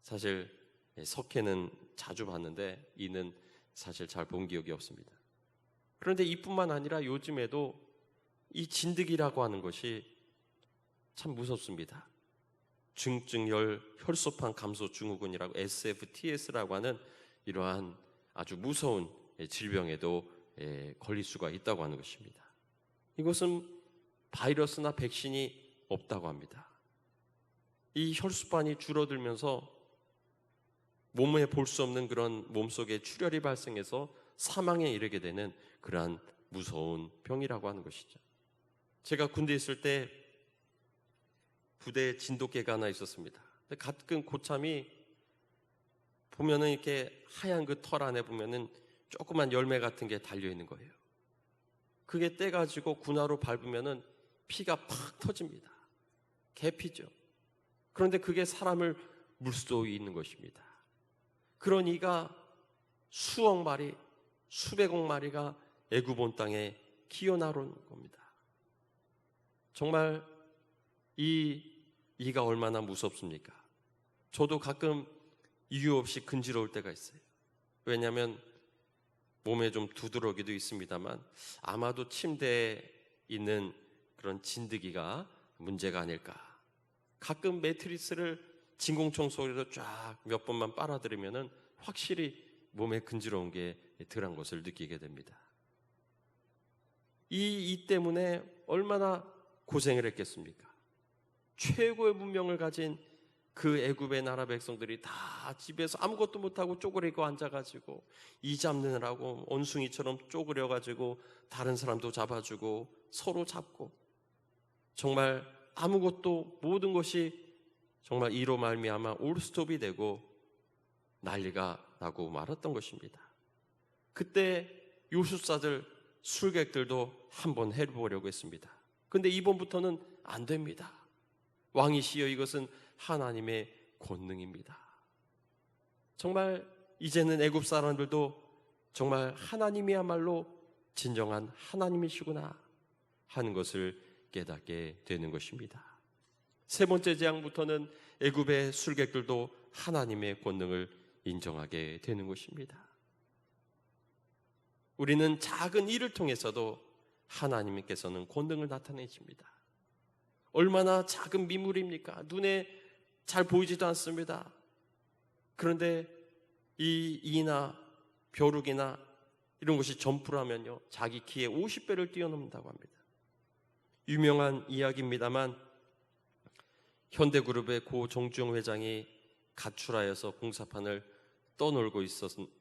Speaker 1: 사실 석회는 자주 봤는데 이는 사실 잘 본 기억이 없습니다. 그런데 이뿐만 아니라 요즘에도 이 진드기라고 하는 것이 참 무섭습니다. 중증열 혈소판 감소 증후군이라고 SFTS라고 하는 이러한 아주 무서운 질병에도 걸릴 수가 있다고 하는 것입니다. 이것은 바이러스나 백신이 없다고 합니다. 이 혈소판이 줄어들면서 몸에 볼 수 없는 그런 몸속에 출혈이 발생해서 사망에 이르게 되는 그러한 무서운 병이라고 하는 것이죠. 제가 군대에 있을 때 부대에 진돗개가 하나 있었습니다. 근데 가끔 고참이 보면은 이렇게 하얀 그 털 안에 보면은 조그만 열매 같은 게 달려 있는 거예요. 그게 떼가지고 군화로 밟으면은 피가 팍 터집니다. 개피죠. 그런데 그게 사람을 물 수도 있는 것입니다. 그런 이가 수억 마리, 수백억 마리가 애굽 온 땅에 기어나오는 겁니다. 정말 이가 얼마나 무섭습니까? 저도 가끔 이유 없이 근지러울 때가 있어요. 왜냐하면 몸에 좀 두드러기도 있습니다만 아마도 침대에 있는 그런 진드기가 문제가 아닐까. 가끔 매트리스를 진공청소기로 쫙 몇 번만 빨아들이면은 확실히 몸에 근지러운 게 덜한 것을 느끼게 됩니다. 이 때문에 얼마나 고생을 했겠습니까? 최고의 문명을 가진 그 애굽의 나라 백성들이 다 집에서 아무것도 못하고 쪼그리고 앉아가지고 이 잡느라고 원숭이처럼 쪼그려가지고 다른 사람도 잡아주고 서로 잡고 정말 아무것도 모든 것이 정말 이로 말미암아 올스톱이 되고 난리가 나고 말았던 것입니다. 그때 요술사들 술객들도 한번 해보려고 했습니다. 근데 이번부터는 안 됩니다. 왕이시여 이것은 하나님의 권능입니다. 정말 이제는 애굽 사람들도 정말 하나님이야말로 진정한 하나님이시구나 하는 것을 깨닫게 되는 것입니다. 세 번째 재앙부터는 애굽의 술객들도 하나님의 권능을 인정하게 되는 것입니다. 우리는 작은 일을 통해서도 하나님께서는 권능을 나타내십니다. 얼마나 작은 미물입니까? 눈에 잘 보이지도 않습니다. 그런데 이 이나 벼룩이나 이런 것이 점프를 하면요 자기 키의 50배를 뛰어넘는다고 합니다. 유명한 이야기입니다만 현대그룹의 고 정주영 회장이 가출하여서 공사판을 떠놀고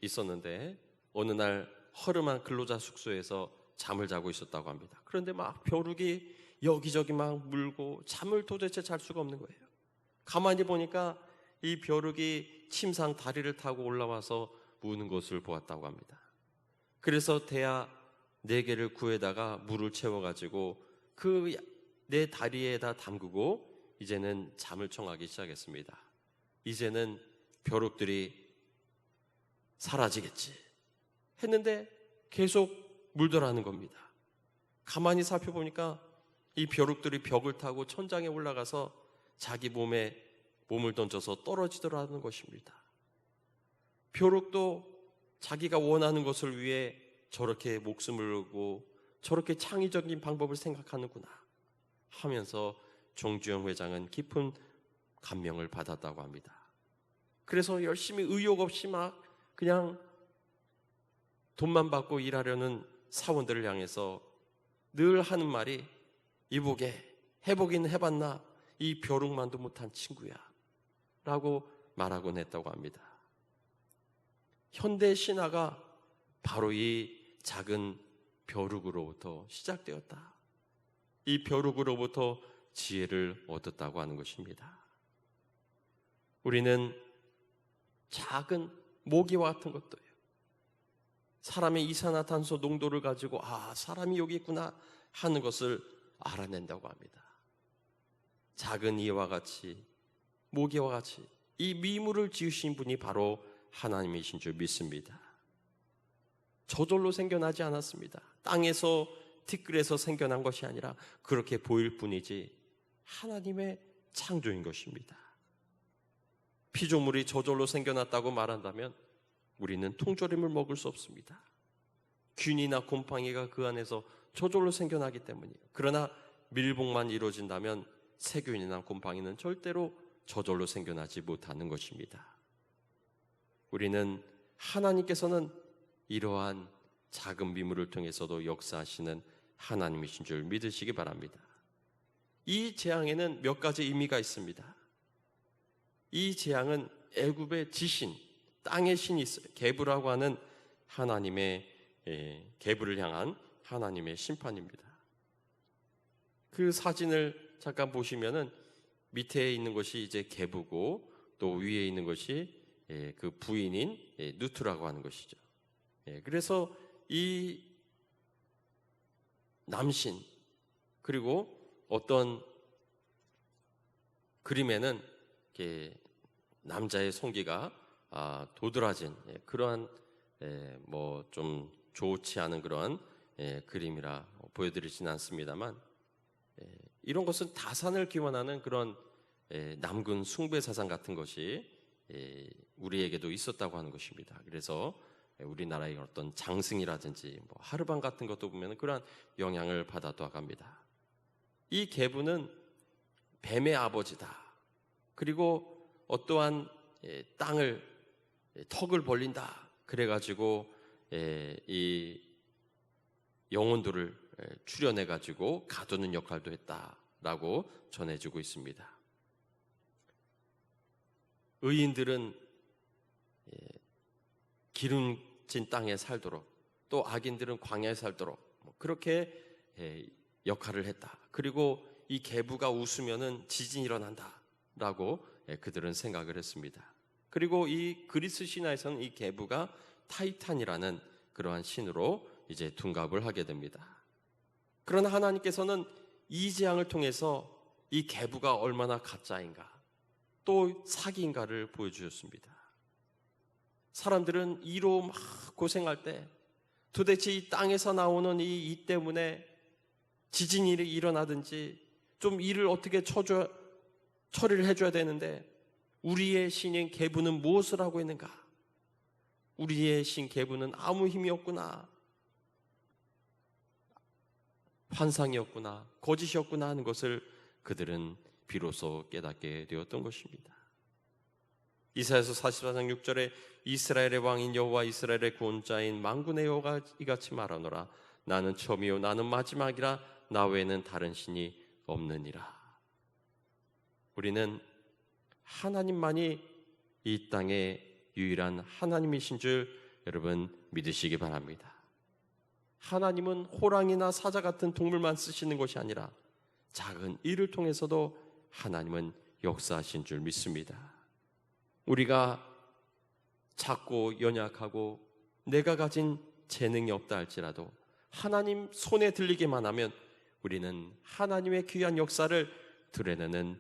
Speaker 1: 있었는데 어느 날 허름한 근로자 숙소에서 잠을 자고 있었다고 합니다. 그런데 막 벼룩이 여기저기 막 물고 잠을 도대체 잘 수가 없는 거예요. 가만히 보니까 이 벼룩이 침상 다리를 타고 올라와서 무는 것을 보았다고 합니다. 그래서 대야 4개를 구에다가 물을 채워가지고 그 내 다리에다 담그고 이제는 잠을 청하기 시작했습니다. 이제는 벼룩들이 사라지겠지 했는데 계속 물더라는 겁니다. 가만히 살펴보니까 이 벼룩들이 벽을 타고 천장에 올라가서 자기 몸에 몸을 던져서 떨어지더라는 것입니다. 벼룩도 자기가 원하는 것을 위해 저렇게 목숨을 걸고 저렇게 창의적인 방법을 생각하는구나 하면서 정주영 회장은 깊은 감명을 받았다고 합니다. 그래서 열심히 의욕 없이 막 그냥 돈만 받고 일하려는 사원들을 향해서 늘 하는 말이 이보게 해보긴 해봤나 이 벼룩만도 못한 친구야. 라고 말하곤 했다고 합니다. 현대 신화가 바로 이 작은 벼룩으로부터 시작되었다. 이 벼룩으로부터 지혜를 얻었다고 하는 것입니다. 우리는 작은 모기와 같은 것도요, 사람의 이산화탄소 농도를 가지고 사람이 여기 있구나 하는 것을 알아낸다고 합니다. 작은 이와 같이, 모기와 같이 이 미물을 지으신 분이 바로 하나님이신 줄 믿습니다. 저절로 생겨나지 않았습니다. 땅에서 티끌에서 생겨난 것이 아니라 그렇게 보일 뿐이지 하나님의 창조인 것입니다. 피조물이 저절로 생겨났다고 말한다면 우리는 통조림을 먹을 수 없습니다. 균이나 곰팡이가 그 안에서 저절로 생겨나기 때문이에요. 그러나 밀봉만 이루어진다면 세균이나 곰팡이는 절대로 저절로 생겨나지 못하는 것입니다. 우리는 하나님께서는 이러한 작은 미물을 통해서도 역사하시는 하나님이신 줄 믿으시기 바랍니다. 이 재앙에는 몇 가지 의미가 있습니다. 이 재앙은 애굽의 지신, 땅의 신이 있어요. 게브라고 하는 하나님의, 게브를 향한 하나님의 심판입니다. 그 사진을 잠깐 보시면은 밑에 있는 것이 이제 게브고 또 위에 있는 것이 그 부인인 누트라고 하는 것이죠. 그래서 이 남신, 그리고 어떤 그림에는 남자의 송기가 도드라진 그러한 뭐 좀 좋지 않은 그러한 그림이라 보여드리지는 않습니다만, 이런 것은 다산을 기원하는 그런 남군 숭배 사상 같은 것이 우리에게도 있었다고 하는 것입니다. 그래서 우리나라의 어떤 장승이라든지 뭐 하르방 같은 것도 보면 그러한 영향을 받았다고 합니다. 이 계부는 뱀의 아버지다. 그리고 어떠한 땅을 턱을 벌린다. 그래가지고 이 영혼들을 출현해가지고 가두는 역할도 했다라고 전해지고 있습니다. 의인들은 기름진 땅에 살도록, 또 악인들은 광야에 살도록 그렇게 역할을 했다. 그리고 이 계부가 웃으면은 지진이 일어난다라고 그들은 생각을 했습니다. 그리고 이 그리스 신화에서는 이 계부가 타이탄이라는 그러한 신으로 이제 둔갑을 하게 됩니다. 그러나 하나님께서는 이 재앙을 통해서 이 계부가 얼마나 가짜인가, 또 사기인가를 보여주셨습니다. 사람들은 이로 막 고생할 때 도대체 이 땅에서 나오는 이 때문에 지진이 일어나든지 좀 일을 어떻게 처리를 해줘야 되는데 우리의 신인 계부는 무엇을 하고 있는가? 우리의 신 계부는 아무 힘이 없구나, 환상이었구나, 거짓이었구나 하는 것을 그들은 비로소 깨닫게 되었던 것입니다. 이사야서 44장 6절에 이스라엘의 왕인 여호와 이스라엘의 구원자인 만군의 여호와가 이같이 말하노라. 나는 처음이요 나는 마지막이라. 나 외에는 다른 신이 없느니라. 우리는 하나님만이 이 땅의 유일한 하나님이신 줄 여러분 믿으시기 바랍니다. 하나님은 호랑이나 사자 같은 동물만 쓰시는 것이 아니라 작은 일을 통해서도 하나님은 역사하신 줄 믿습니다. 우리가 작고 연약하고 내가 가진 재능이 없다 할지라도 하나님 손에 들리기만 하면 우리는 하나님의 귀한 역사를 드러내는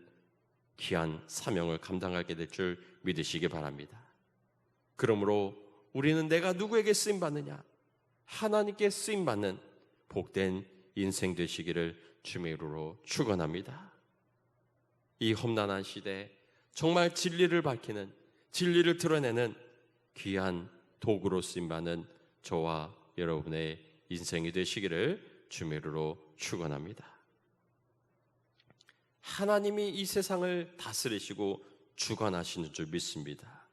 Speaker 1: 귀한 사명을 감당하게 될 줄 믿으시기 바랍니다. 그러므로 우리는 내가 누구에게 쓰임받느냐? 하나님께 쓰임받는 복된 인생 되시기를 주의 이름으로 축원합니다. 이 험난한 시대에 정말 진리를 밝히는, 진리를 드러내는 귀한 도구로 쓰임받는 저와 여러분의 인생이 되시기를 주의 이름으로 축원합니다. 하나님이 이 세상을 다스리시고 주관하시는 줄 믿습니다.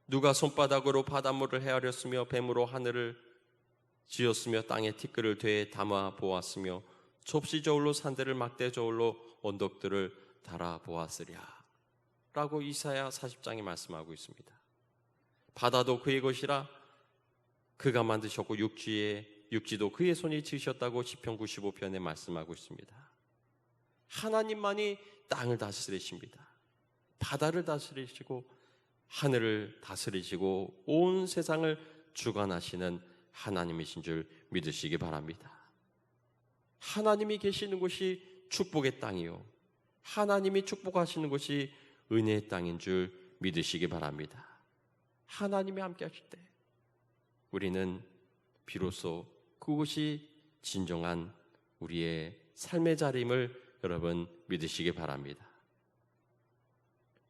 Speaker 1: 누가 손바닥으로 바닷물을 헤아렸으며 뱀으로 하늘을 지었으며 땅에 티끌을 되에 담아 보았으며 접시 저울로 산들을 막대 저울로 언덕들을 달아 보았으랴. 라고 이사야 40장에 말씀하고 있습니다. 바다도 그의 것이라 그가 만드셨고 육지도 그의 손이 지으셨다고 시편 95편에 말씀하고 있습니다. 하나님만이 땅을 다스리십니다. 바다를 다스리시고 하늘을 다스리시고 온 세상을 주관하시는 하나님이신 줄 믿으시기 바랍니다. 하나님이 계시는 곳이 축복의 땅이요, 하나님이 축복하시는 곳이 은혜의 땅인 줄 믿으시기 바랍니다. 하나님이 함께 하실 때 우리는 비로소 그곳이 진정한 우리의 삶의 자리임을 여러분 믿으시기 바랍니다.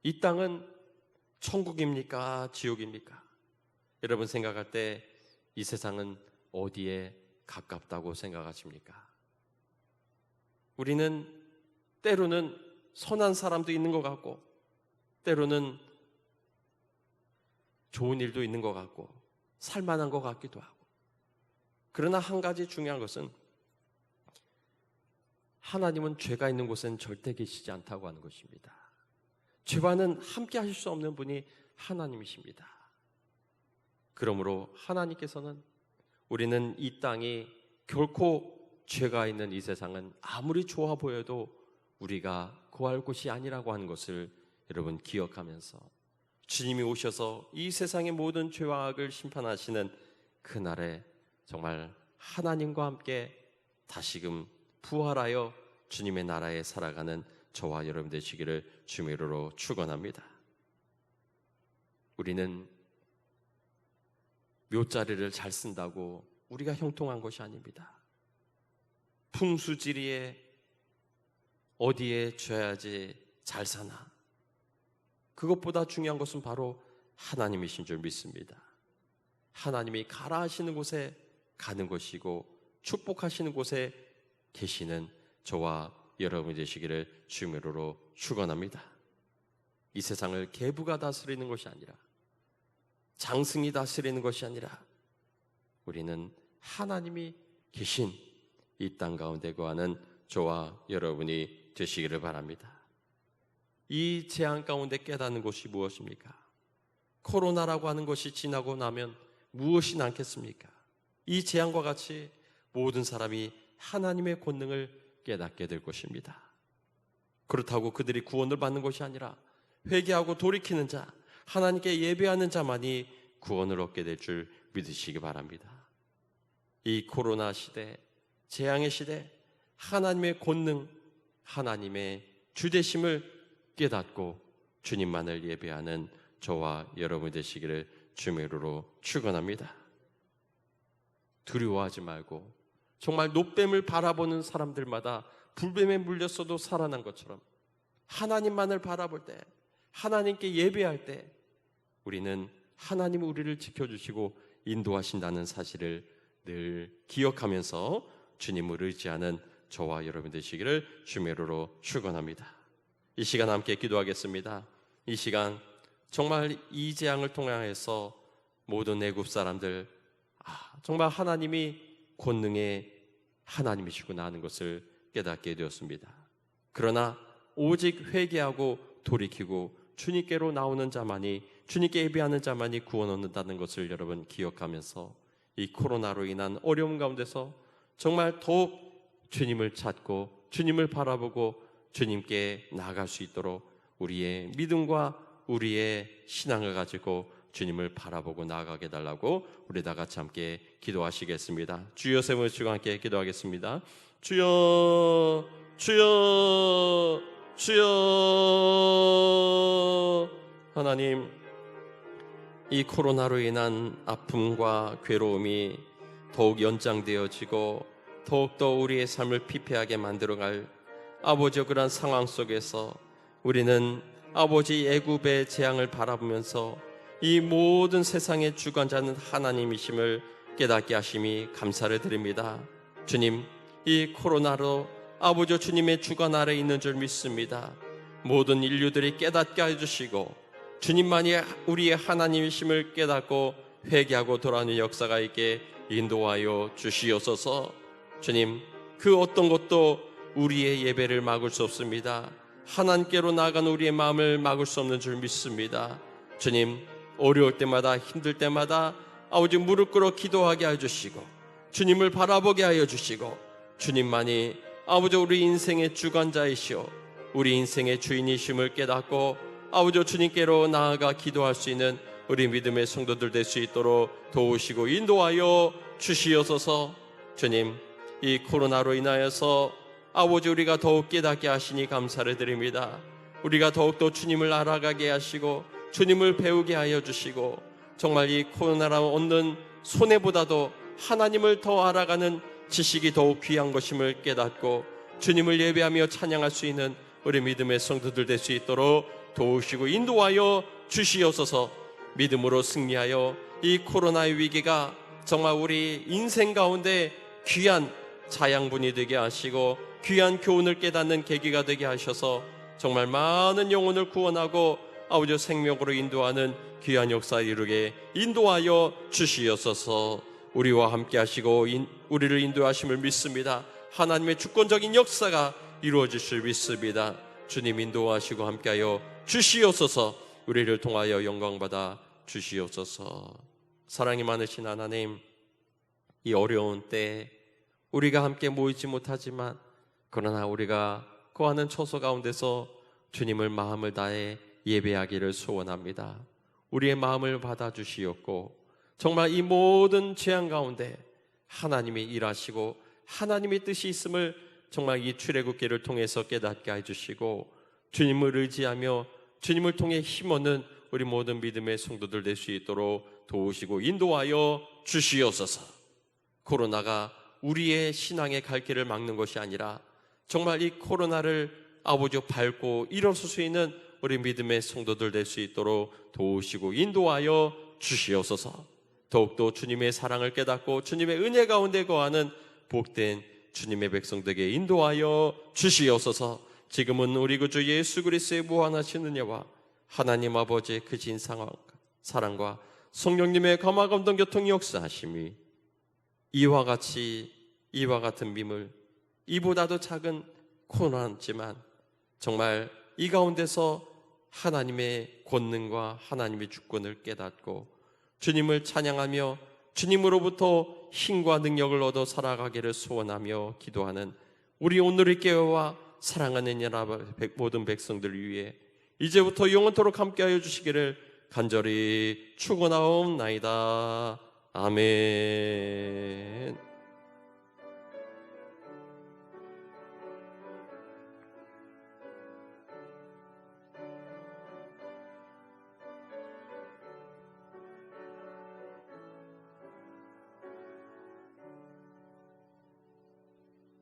Speaker 1: 이 땅은 천국입니까? 지옥입니까? 여러분 생각할 때 이 세상은 어디에 가깝다고 생각하십니까? 우리는 때로는 선한 사람도 있는 것 같고 때로는 좋은 일도 있는 것 같고 살만한 것 같기도 하고, 그러나 한 가지 중요한 것은 하나님은 죄가 있는 곳엔 절대 계시지 않다고 하는 것입니다. 죄와는 함께 하실 수 없는 분이 하나님이십니다. 그러므로 하나님께서는 우리는 이 땅이 결코 죄가 있는 이 세상은 아무리 좋아 보여도 우리가 구할 곳이 아니라고 하는 것을 여러분 기억하면서 주님이 오셔서 이 세상의 모든 죄와 악을 심판하시는 그날에 정말 하나님과 함께 다시금 부활하여 주님의 나라에 살아가는 저와 여러분 되시기를 주의 이름으로 축원합니다. 우리는 묘자리를 잘 쓴다고 우리가 형통한 것이 아닙니다. 풍수지리에 어디에 줘야지 잘 사나, 그것보다 중요한 것은 바로 하나님이신 줄 믿습니다. 하나님이 가라 하시는 곳에 가는 것이고 축복하시는 곳에 계시는 저와 여러분이 되시기를 주의 이름으로 축원합니다. 이 세상을 계부가 다스리는 것이 아니라, 장승이 다스리는 것이 아니라 우리는 하나님이 계신 이 땅 가운데 거하는 저와 여러분이 되시기를 바랍니다. 이 재앙 가운데 깨닫는 것이 무엇입니까? 코로나라고 하는 것이 지나고 나면 무엇이 남겠습니까? 이 재앙과 같이 모든 사람이 하나님의 권능을 깨닫게 될 것입니다. 그렇다고 그들이 구원을 받는 것이 아니라 회개하고 돌이키는 자, 하나님께 예배하는 자만이 구원을 얻게 될 줄 믿으시기 바랍니다. 이 코로나 시대, 재앙의 시대, 하나님의 권능, 하나님의 주되심을 깨닫고 주님만을 예배하는 저와 여러분 되시기를 주의 이름으로 축원합니다. 두려워하지 말고 정말 노뱀을 바라보는 사람들마다 불뱀에 물렸어도 살아난 것처럼 하나님만을 바라볼 때, 하나님께 예배할 때 우리는 하나님이 우리를 지켜주시고 인도하신다는 사실을 늘 기억하면서 주님을 의지하는 저와 여러분 되시기를 주의 이름으로 축원합니다. 이 시간 함께 기도하겠습니다. 이 시간 정말 이 재앙을 통해서 모든 애굽 사람들 정말 하나님이 권능의 하나님이시구나 하는 것을 깨닫게 되었습니다. 그러나 오직 회개하고 돌이키고 주님께로 나오는 자만이, 주님께 예배하는 자만이 구원 얻는다는 것을 여러분 기억하면서 이 코로나로 인한 어려움 가운데서 정말 더욱 주님을 찾고 주님을 바라보고 주님께 나아갈 수 있도록 우리의 믿음과 우리의 신앙을 가지고 주님을 바라보고 나아가게 달라고 우리 다 같이 함께 기도하시겠습니다. 주여 세 분 치고 함께 기도하겠습니다. 주여, 주여, 주여. 하나님, 이 코로나로 인한 아픔과 괴로움이 더욱 연장되어지고 더욱더 우리의 삶을 피폐하게 만들어갈 아버지의 그러한 상황 속에서 우리는 아버지 애굽의 재앙을 바라보면서 이 모든 세상의 주관자는 하나님이심을 깨닫게 하심이 감사를 드립니다. 주님, 이 코로나로 아버지 주님의 주관 아래 있는 줄 믿습니다. 모든 인류들이 깨닫게 해주시고 주님만이 우리의 하나님이심을 깨닫고 회개하고 돌아오는 역사가 있게 인도하여 주시옵소서. 주님, 그 어떤 것도 우리의 예배를 막을 수 없습니다. 하나님께로 나아가는 우리의 마음을 막을 수 없는 줄 믿습니다. 주님, 어려울 때마다 힘들 때마다 아버지 무릎 꿇어 기도하게 하여 주시고 주님을 바라보게 하여 주시고 주님만이 아버지 우리 인생의 주관자이시오 우리 인생의 주인이심을 깨닫고 아버지 주님께로 나아가 기도할 수 있는 우리 믿음의 성도들 될 수 있도록 도우시고 인도하여 주시옵소서. 주님, 이 코로나로 인하여서 아버지 우리가 더욱 깨닫게 하시니 감사를 드립니다. 우리가 더욱더 주님을 알아가게 하시고 주님을 배우게 하여 주시고 정말 이 코로나로 얻는 손해보다도 하나님을 더 알아가는 지식이 더욱 귀한 것임을 깨닫고 주님을 예배하며 찬양할 수 있는 우리 믿음의 성도들 될 수 있도록 도우시고 인도하여 주시옵소서. 믿음으로 승리하여 이 코로나의 위기가 정말 우리 인생 가운데 귀한 자양분이 되게 하시고 귀한 교훈을 깨닫는 계기가 되게 하셔서 정말 많은 영혼을 구원하고 아버지 생명으로 인도하는 귀한 역사에 이르게 인도하여 주시옵소서. 우리와 함께 하시고 우리를 인도하심을 믿습니다. 하나님의 주권적인 역사가 이루어질 줄 믿습니다. 주님 인도하시고 함께하여 주시옵소서. 우리를 통하여 영광받아 주시옵소서. 사랑이 많으신 하나님, 이 어려운 때 우리가 함께 모이지 못하지만 그러나 우리가 거하는 처소 가운데서 주님을 마음을 다해 예배하기를 소원합니다. 우리의 마음을 받아주시옵고 정말 이 모든 재앙 가운데 하나님이 일하시고 하나님의 뜻이 있음을 정말 이 출애굽기를 통해서 깨닫게 해주시고 주님을 의지하며 주님을 통해 힘없는 우리 모든 믿음의 성도들 될 수 있도록 도우시고 인도하여 주시옵소서. 코로나가 우리의 신앙의 갈 길을 막는 것이 아니라 정말 이 코로나를 아버지 밟고 일어설 수 있는 우리 믿음의 성도들 될 수 있도록 도우시고 인도하여 주시옵소서. 더욱더 주님의 사랑을 깨닫고 주님의 은혜 가운데 거하는 복된 주님의 백성들에게 인도하여 주시옵소서. 지금은 우리 구주 예수 그리스도의 무한하신 은혜와 하나님 아버지의 크신 사랑과 성령님의 감화감동 교통이 역사하심이 이와 같은 밈을 이보다도 작은 코로나지만 정말 이 가운데서 하나님의 권능과 하나님의 주권을 깨닫고 주님을 찬양하며 주님으로부터 힘과 능력을 얻어 살아가기를 소원하며 기도하는 우리 오늘의 교회와 사랑하는 모든 백성들 위해 이제부터 영원토록 함께하여 주시기를 간절히 축원하옵나이다. 아멘.